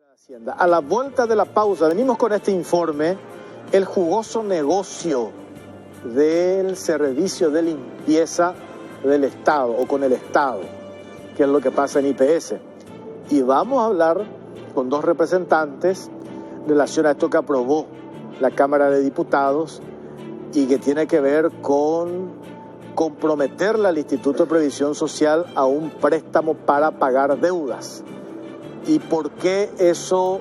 Hacienda. A la vuelta de la pausa venimos con este informe, el jugoso negocio del servicio de limpieza del Estado o con el Estado, que es lo que pasa en IPS. Y vamos a hablar con dos representantes en relación a esto que aprobó la Cámara de Diputados y que tiene que ver con comprometerle al Instituto de Previsión Social a un préstamo para pagar deudas. ¿Y por qué eso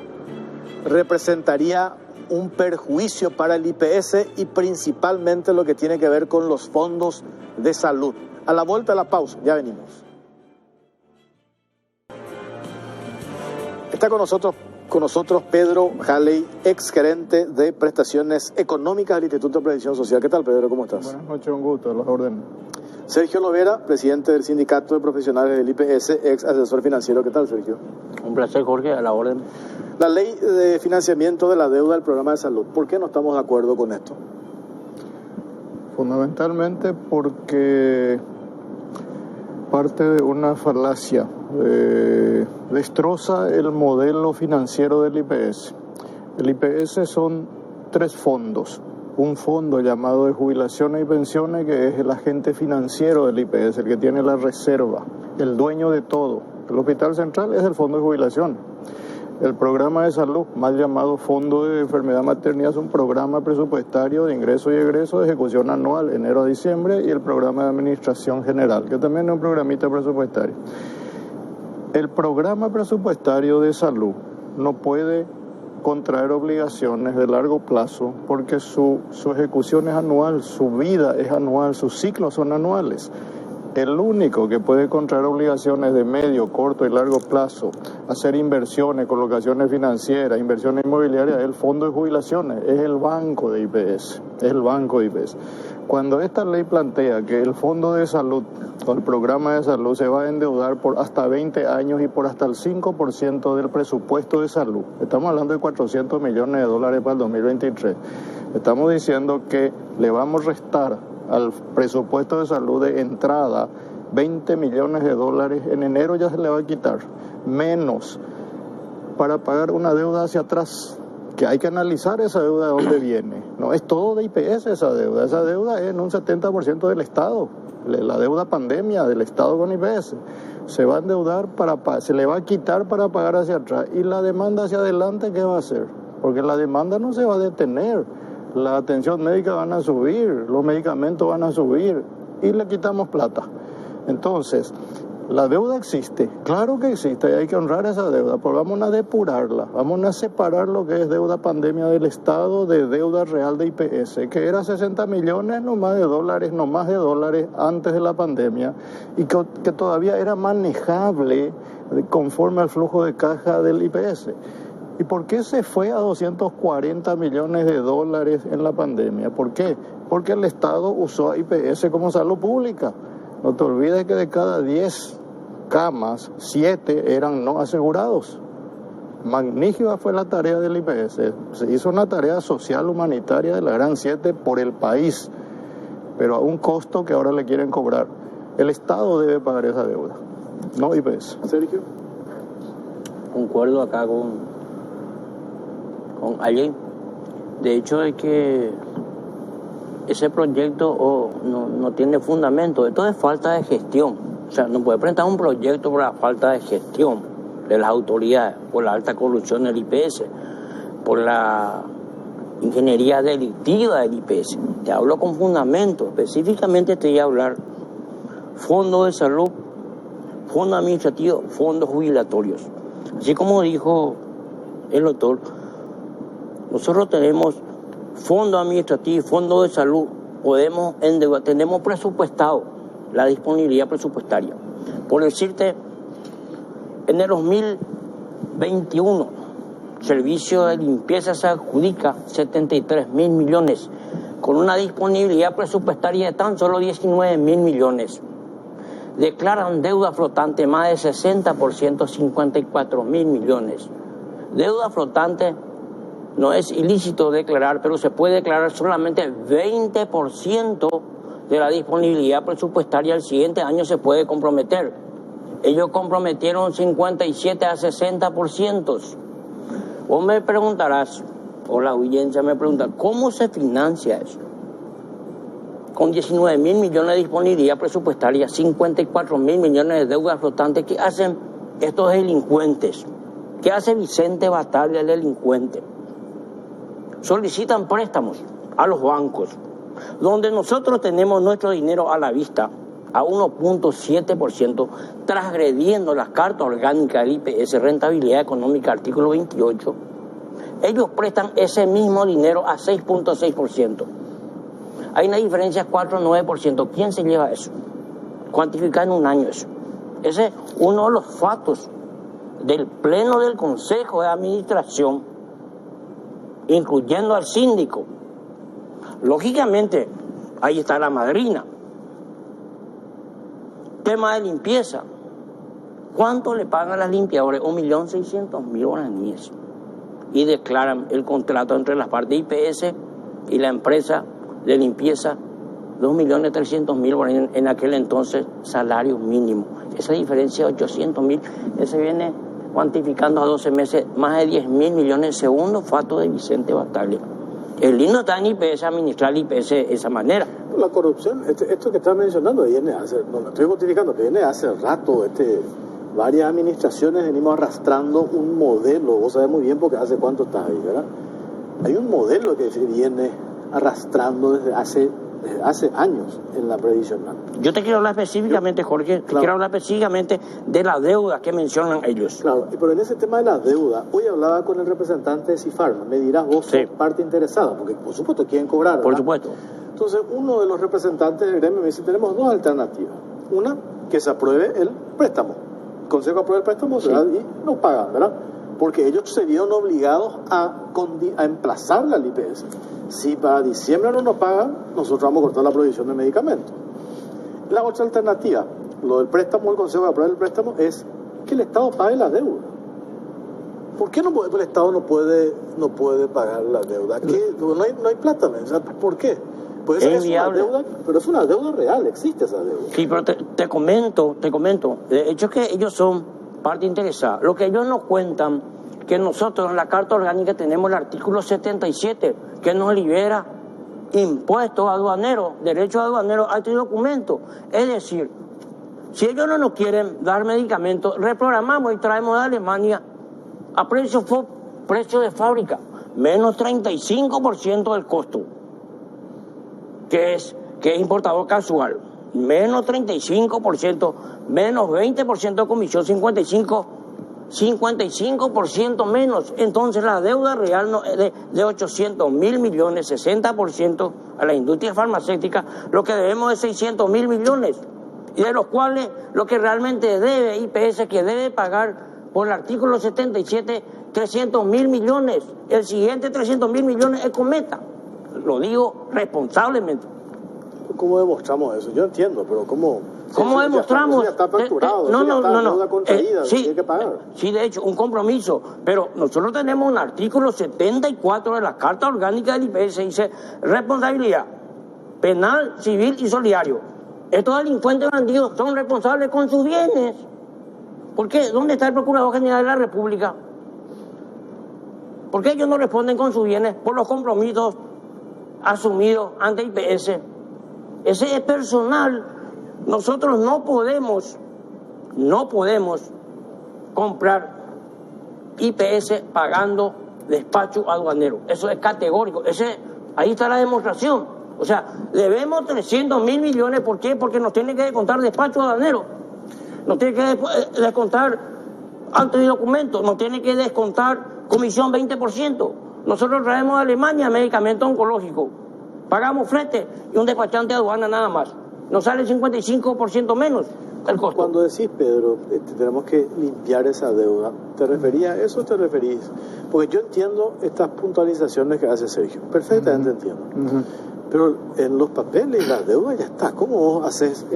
representaría un perjuicio para el IPS y principalmente lo que tiene que ver con los fondos de salud? A la vuelta de la pausa, ya venimos. Está con nosotros Pedro Halley, ex gerente de prestaciones económicas del Instituto de Previsión Social. ¿Qué tal, Pedro? ¿Cómo estás? Buenas noches, un gusto, a las órdenes. Sergio Lovera, presidente del Sindicato de Profesionales del IPS, ex asesor financiero. ¿Qué tal, Sergio? Un placer, Jorge, a la orden. La ley de financiamiento de la deuda del programa de salud, ¿por qué no estamos de acuerdo con esto? Fundamentalmente porque parte de una falacia, destroza el modelo financiero del IPS. El IPS son tres fondos. Un fondo llamado de jubilaciones y pensiones, que es el agente financiero del IPS, el que tiene la reserva, el dueño de todo. El Hospital Central es el fondo de jubilación. El programa de salud, mal llamado Fondo de Enfermedad Maternidad, es un programa presupuestario de ingreso y egreso de ejecución anual, enero a diciembre, y el programa de administración general, que también es un programita presupuestario. El programa presupuestario de salud no puede contraer obligaciones de largo plazo porque su ejecución es anual, su vida es anual, sus ciclos son anuales. El único que puede contraer obligaciones de medio, corto y largo plazo, hacer inversiones, colocaciones financieras, inversiones inmobiliarias, es el fondo de jubilaciones, es el banco de IPS, es el banco de IPS. Cuando esta ley plantea que el fondo de salud o el programa de salud se va a endeudar por hasta 20 años y por hasta el 5% del presupuesto de salud, estamos hablando de $400 millones para el 2023, estamos diciendo que le vamos a restar al presupuesto de salud de entrada $20 millones, en enero ya se le va a quitar, menos para pagar una deuda hacia atrás, que hay que analizar esa deuda de dónde viene. No es todo de IPS esa deuda es en un 70% del Estado, la deuda pandemia del Estado con IPS. Se va a endeudar, se le va a quitar para pagar hacia atrás, y la demanda hacia adelante, ¿qué va a hacer? Porque la demanda no se va a detener. La atención médica van a subir, los medicamentos van a subir y le quitamos plata. Entonces, la deuda existe, claro que existe y hay que honrar esa deuda, pero vamos a depurarla, vamos a separar lo que es deuda pandemia del Estado de deuda real de IPS, que era 60 millones no más de dólares antes de la pandemia y que todavía era manejable conforme al flujo de caja del IPS. ¿Y por qué se fue a 240 millones en la pandemia? ¿Por qué? Porque el Estado usó a IPS como salud pública. No te olvides que de cada 10 camas, 7 eran no asegurados. Magnífica fue la tarea del IPS. Se hizo una tarea social humanitaria de la Gran 7 por el país, pero a un costo que ahora le quieren cobrar. El Estado debe pagar esa deuda, no IPS. Sergio. Concuerdo acá con alguien. De hecho, es que ese proyecto no tiene fundamento. Esto es falta de gestión. O sea, no puede presentar un proyecto por la falta de gestión de las autoridades, por la alta corrupción del IPS, por la ingeniería delictiva del IPS. Te hablo con fundamento. Específicamente te voy a hablar fondo de salud, fondo administrativo, fondos jubilatorios. Así como dijo el doctor, nosotros tenemos fondo administrativo, fondo de salud, tenemos presupuestado la disponibilidad presupuestaria. Por decirte, en el 2021, servicio de limpieza se adjudica 73.000 millones, con una disponibilidad presupuestaria de tan solo 19.000 millones. Declaran deuda flotante más de 60%, 54.000 millones. Deuda flotante no es ilícito declarar, pero se puede declarar solamente el 20% de la disponibilidad presupuestaria. El siguiente año se puede comprometer. Ellos comprometieron 57 a 60%. Vos me preguntarás, o la audiencia me pregunta, ¿cómo se financia eso? Con 19 mil millones de disponibilidad presupuestaria, 54 mil millones de deudas flotantes. ¿Qué hacen estos delincuentes? ¿Qué hace Vicente Bataglia, el delincuente? Solicitan préstamos a los bancos, donde nosotros tenemos nuestro dinero a la vista, a 1.7%, transgrediendo las cartas orgánicas del IPS, rentabilidad económica, artículo 28. Ellos prestan ese mismo dinero a 6.6%. Hay una diferencia de 4,9%. ¿Quién se lleva eso? Cuantificar en un año eso. Ese es uno de los fatos del Pleno del Consejo de Administración, incluyendo al síndico. Lógicamente, ahí está la madrina. Tema de limpieza. ¿Cuánto le pagan a las limpiadoras? 1.600.000 guaraníes. Y declaran el contrato entre las partes IPS y la empresa de limpieza, 2.300.000 guaraníes, en aquel entonces salario mínimo. Esa diferencia de 800.000, ese viene cuantificando a 12 meses más de 10.000 millones, segundo fato de Vicente Bataglia. El lindo está en IPS, administrar el IPS de esa manera. La corrupción, esto que estás mencionando, viene hace, no lo estoy justificando, viene hace rato, varias administraciones venimos arrastrando un modelo, vos sabés muy bien porque hace cuánto estás ahí, ¿verdad? Hay un modelo que se viene arrastrando desde hace años en la previsional. Yo te quiero hablar específicamente, Jorge, te quiero hablar específicamente de la deuda que mencionan ellos. Claro, pero en ese tema de la deuda, hoy hablaba con el representante de Cifarma, me dirás vos, sos parte interesada, porque por supuesto quieren cobrar, ¿verdad? Por supuesto. Entonces, uno de los representantes del gremio me dice, tenemos dos alternativas. Una, que se apruebe el préstamo. El Consejo aprueba el préstamo, ¿verdad? Y no pagan, ¿verdad? Porque ellos se vieron obligados a emplazarla al IPS. Si para diciembre no nos pagan, nosotros vamos a cortar la provisión de medicamentos. La otra alternativa, lo del préstamo, el Consejo aprueba el préstamo, es que el Estado pague la deuda. ¿Por qué el Estado no puede pagar la deuda? No hay plata, o sea, ¿por qué? Pues es una deuda, pero es una deuda real, existe esa deuda. Sí, pero te comento, de hecho es que ellos son parte interesada. Lo que ellos nos cuentan, que nosotros en la Carta Orgánica tenemos el artículo 77, que nos libera impuestos aduaneros, derechos aduaneros a este documento. Es decir, si ellos no nos quieren dar medicamentos, reprogramamos y traemos de Alemania a precio de fábrica, menos 35% del costo, que es importador casual, menos 35%, menos 20% de comisión, 55% menos. Entonces la deuda real de 800.000 millones, 60% a la industria farmacéutica, lo que debemos es 600.000 millones, y de los cuales lo que realmente debe IPS, que debe pagar por el artículo 77, 300.000 millones. El siguiente 300.000 millones es Cometa. Lo digo responsablemente. ¿Cómo demostramos eso? Yo entiendo, pero ¿cómo demostramos? Ya está facturado, no. Deuda contraída, Sí, tiene que pagar. Sí, de hecho, un compromiso. Pero nosotros tenemos un artículo 74 de la Carta Orgánica del IPS, dice responsabilidad penal, civil y solidario. Estos delincuentes bandidos son responsables con sus bienes. ¿Por qué? ¿Dónde está el Procurador General de la República? ¿Por qué ellos no responden con sus bienes por los compromisos asumidos ante IPS? Ese es personal. Nosotros no podemos comprar IPS pagando despacho aduanero. Eso es categórico. Ahí está la demostración. O sea, debemos 300.000 millones. ¿Por qué? Porque nos tiene que descontar despacho aduanero. Nos tiene que descontar actos y documentos. Nos tiene que descontar comisión 20%. Nosotros traemos de Alemania medicamento oncológico. Pagamos flete y un despachante de aduana nada más. Nos sale 55% menos el costo. Cuando decís, Pedro, tenemos que limpiar esa deuda, ¿te referías a eso o te referís? Porque yo entiendo estas puntualizaciones que hace Sergio. Perfectamente entiendo. Pero en los papeles y las deudas ya está. ¿Cómo vos haces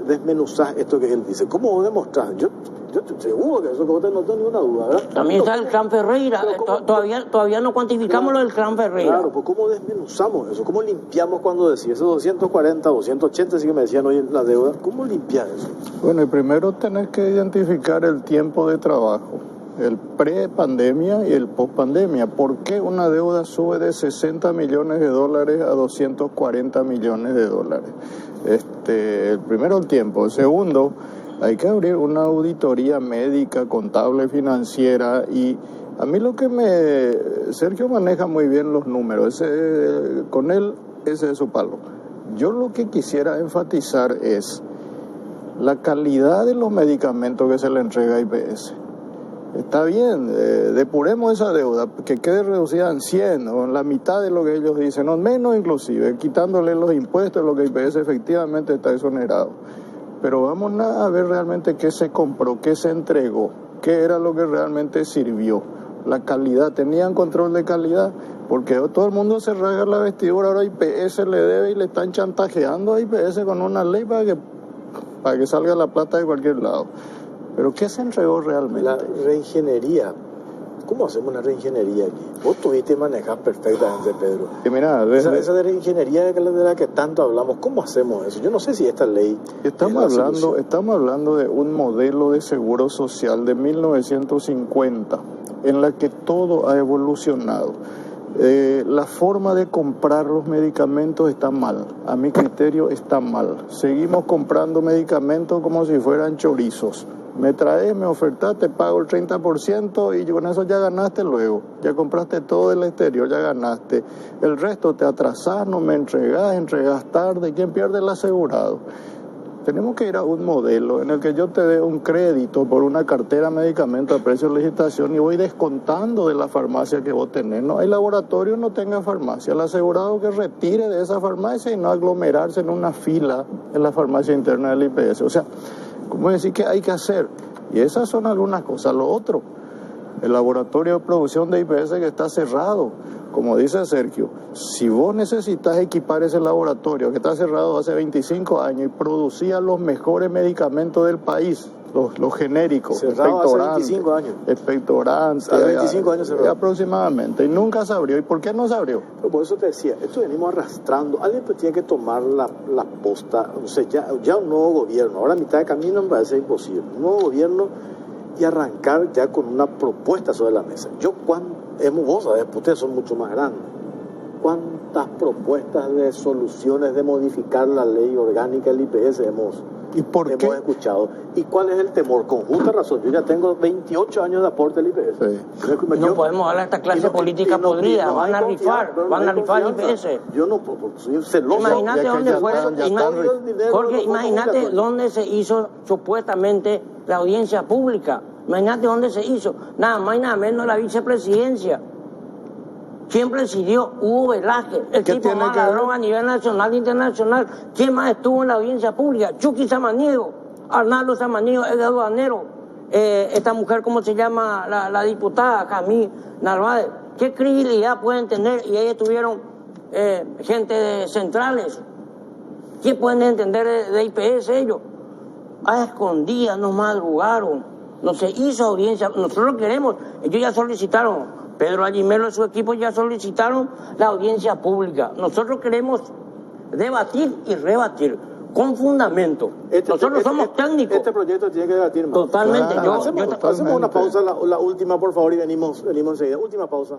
desmenuzás esto que él dice? ¿Cómo vos demostrás? Yo estoy seguro que eso que vos no tengo ninguna duda, ¿verdad? También está el Clan Ferreira. Todavía no cuantificamos lo del Clan Ferreira. Claro, pues ¿cómo desmenuzamos eso? ¿Cómo limpiamos cuando decís esos 240, 280, así que me decían hoy la deuda? ¿Cómo limpiar eso? Bueno, y primero tenés que identificar el tiempo de trabajo. el pre-pandemia y el post-pandemia. ¿Por qué una deuda sube de 60 millones de dólares a 240 millones de dólares? El primero, el tiempo. El segundo, hay que abrir una auditoría médica, contable, financiera. Y a mí Sergio maneja muy bien los números, con él ese es su palo. Yo lo que quisiera enfatizar es la calidad de los medicamentos que se le entrega a IPS. Está bien, depuremos esa deuda, que quede reducida en 100 o en la mitad de lo que ellos dicen, o menos inclusive, quitándole los impuestos, lo que IPS efectivamente está exonerado. Pero vamos a ver realmente qué se compró, qué se entregó, qué era lo que realmente sirvió. La calidad, tenían control de calidad, porque todo el mundo se rasga la vestidura, ahora IPS le debe y le están chantajeando a IPS con una ley para que salga la plata de cualquier lado. Pero ¿qué se entregó realmente? La reingeniería. ¿Cómo hacemos una reingeniería aquí? Vos tuviste y manejás perfectamente, Pedro. Y mira, esa de reingeniería de la que tanto hablamos, ¿cómo hacemos eso? Yo no sé si esta ley... Estamos hablando de un modelo de seguro social de 1950, en la que todo ha evolucionado. La forma de comprar los medicamentos está mal, a mi criterio está mal. Seguimos comprando medicamentos como si fueran chorizos. Me traes, me ofertas, te pago el 30% y con eso ya ganaste luego. Ya compraste todo del exterior, ya ganaste. El resto te atrasás, no me entregas tarde. ¿Quién pierde? El asegurado. Tenemos que ir a un modelo en el que yo te dé un crédito por una cartera de medicamentos a precio de licitación y voy descontando de la farmacia que vos tenés. No hay laboratorio, no tenga farmacia. El asegurado que retire de esa farmacia y no aglomerarse en una fila en la farmacia interna del IPS. O sea, ¿cómo decir que hay que hacer? Y esas son algunas cosas. Lo otro, el laboratorio de producción de IPS que está cerrado. Como dice Sergio, si vos necesitas equipar ese laboratorio que está cerrado hace 25 años y producía los mejores medicamentos del país, los genéricos, cerrado hace 25 años. Expectorantes, hace 25 años cerrado. Aproximadamente, y nunca se abrió. ¿Y por qué no se abrió? Pero por eso te decía, esto venimos arrastrando. Alguien pues tiene que tomar la posta, o sea, ya un nuevo gobierno, ahora a mitad de camino me parece imposible, un nuevo gobierno y arrancar ya con una propuesta sobre la mesa. Vos sabés, ustedes son mucho más grandes. ¿Cuántas propuestas de soluciones de modificar la ley orgánica del IPS hemos escuchado? ¿Y cuál es el temor? Con justa razón, yo ya tengo 28 años de aporte al IPS. Sí. No podemos darle a esta clase política podrida, van a rifar el IPS. Yo no, soy celoso. Imagínate dónde fue, Jorge, imagínate dónde se hizo supuestamente la audiencia pública. Imagínate dónde se hizo, nada más y nada menos la vicepresidencia. ¿Quién presidió? Hugo Velázquez, el tipo más ladrón a nivel nacional e internacional. ¿Quién más estuvo en la audiencia pública? Chucky Samaniego, Arnaldo Samaniego, el aduanero. Esta mujer, ¿cómo se llama? La diputada Camille Narváez. ¿Qué credibilidad pueden tener? Y ahí estuvieron gente de centrales. ¿Qué pueden entender de IPS ellos? A escondidas nos madrugaron. No se hizo audiencia. Nosotros queremos, ellos ya solicitaron, Pedro Agimelo y su equipo ya solicitaron la audiencia pública. Nosotros queremos debatir y rebatir con fundamento. Nosotros somos técnicos. Este proyecto tiene que debatir más. Totalmente. Hacemos una pausa, la última, por favor, y venimos enseguida. Última pausa.